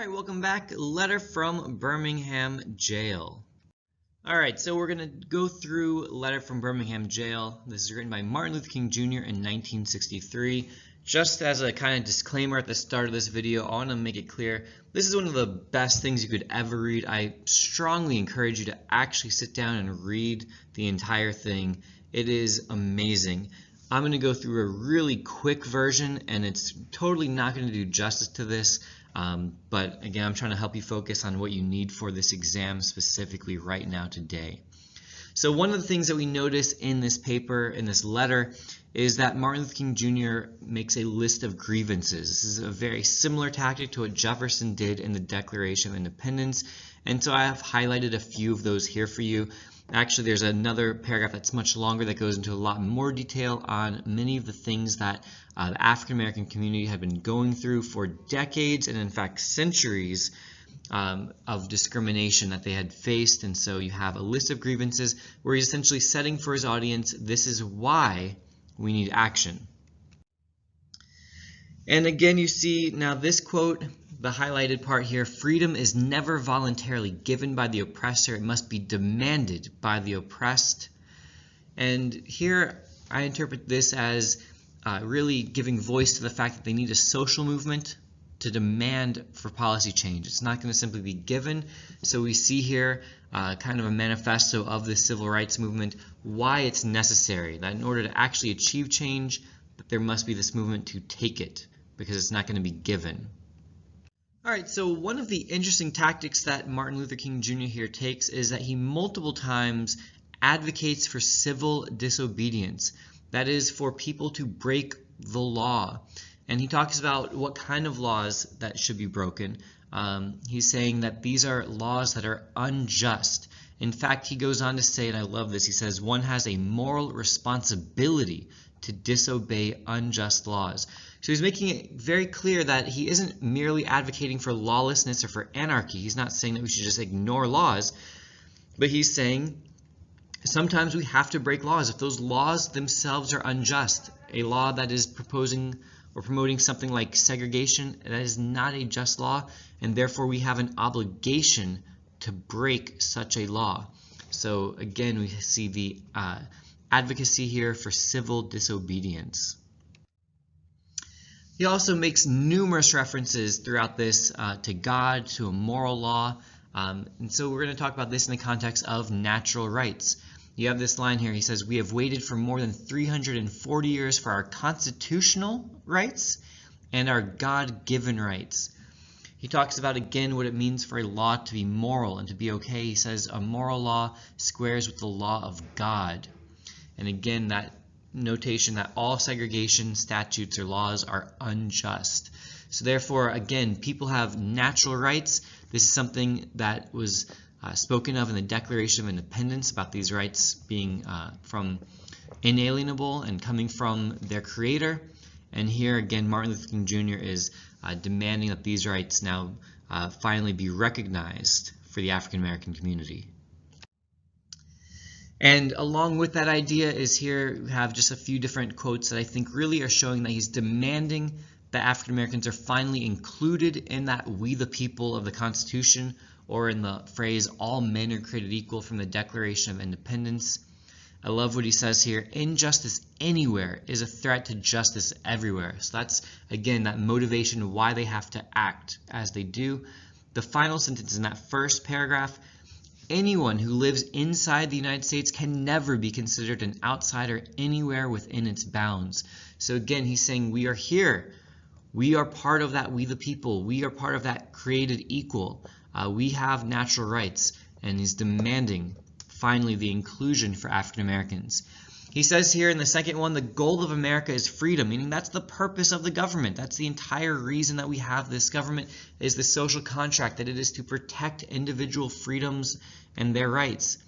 Alright, welcome back. Letter from Birmingham Jail. Alright, so we're going to go through Letter from Birmingham Jail. This is written by Martin Luther King Jr. in 1963. Just as a kind of disclaimer at the start of this video, I want to make it clear, this is one of the best things you could ever read. I strongly encourage you to actually sit down and read the entire thing. It is amazing. I'm going to go through a really quick version, and it's totally not going to do justice to this. But again, I'm trying to help you focus on what you need for this exam specifically right now today. So one of the things that we notice in this paper, in this letter, is that Martin Luther King Jr. makes a list of grievances. This is a very similar tactic to what Jefferson did in the Declaration of Independence, and so I have highlighted a few of those here for you. Actually, there's another paragraph that's much longer that goes into a lot more detail on many of the things that the African American community had been going through for decades and in fact centuries of discrimination that they had faced. And so you have a list of grievances where he's essentially setting for his audience, this is why we need action. And again, you see now this quote, the highlighted part here, freedom is never voluntarily given by the oppressor, it must be demanded by the oppressed. And here I interpret this as really giving voice to the fact that they need a social movement to demand for policy change. It's not going to simply be given. So we see here kind of a manifesto of the civil rights movement, why it's necessary, that in order to actually achieve change, that there must be this movement to take it, because it's not going to be given. Alright, so one of the interesting tactics that Martin Luther King Jr. here takes is that he multiple times advocates for civil disobedience. That is, for people to break the law. And he talks about what kind of laws that should be broken. He's saying that these are laws that are unjust. In fact, he goes on to say, and I love this, he says, one has a moral responsibility to disobey unjust laws. So he's making it very clear that he isn't merely advocating for lawlessness or for anarchy. He's not saying that we should just ignore laws, but he's saying sometimes we have to break laws if those laws themselves are unjust. A law that is proposing or promoting something like segregation, that is not a just law, and therefore we have an obligation to break such a law. So again, we see the advocacy here for civil disobedience. He also makes numerous references throughout this to God, to a moral law, and so we're going to talk about this in the context of natural rights. You have this line here, he says, we have waited for more than 340 years for our constitutional rights and our God-given rights. He talks about again what it means for a law to be moral and to be okay. He says a moral law squares with the law of God. And again, that notation that all segregation statutes or laws are unjust. So therefore, again, people have natural rights. This is something that was spoken of in the Declaration of Independence, about these rights being from inalienable and coming from their creator. And here again, Martin Luther King Jr. is demanding that these rights now finally be recognized for the African American community. And along with that idea is here we have just a few different quotes that I think really are showing that he's demanding that African Americans are finally included in that we the people of the Constitution, or in the phrase all men are created equal from the Declaration of Independence. I love what he says here, injustice anywhere is a threat to justice everywhere. So that's again that motivation why they have to act as they do. The final sentence in that first paragraph, anyone who lives inside the United States can never be considered an outsider anywhere within its bounds. So again, he's saying we are here. We are part of that we the people. We are part of that created equal. We have natural rights, and he's demanding finally the inclusion for African Americans. He says here in the second one, the goal of America is freedom, meaning that's the purpose of the government. That's the entire reason that we have this government, is the social contract, that it is to protect individual freedoms and their rights.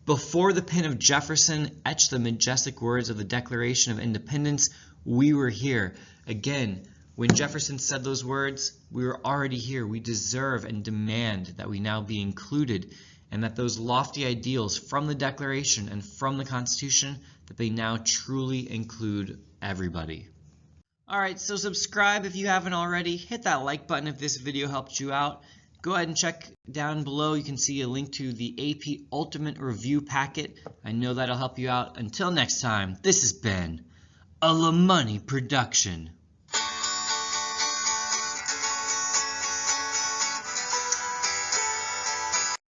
Before the pen of Jefferson etched the majestic words of the Declaration of Independence, we were here. Again, when Jefferson said those words, we were already here. We deserve and demand that we now be included, and that those lofty ideals from the Declaration and from the Constitution, that they now truly include everybody. Alright, so subscribe if you haven't already. Hit that like button if this video helped you out. Go ahead and check down below. You can see a link to the AP Ultimate Review Packet. I know that'll help you out. Until next time, this has been a LaMoney production.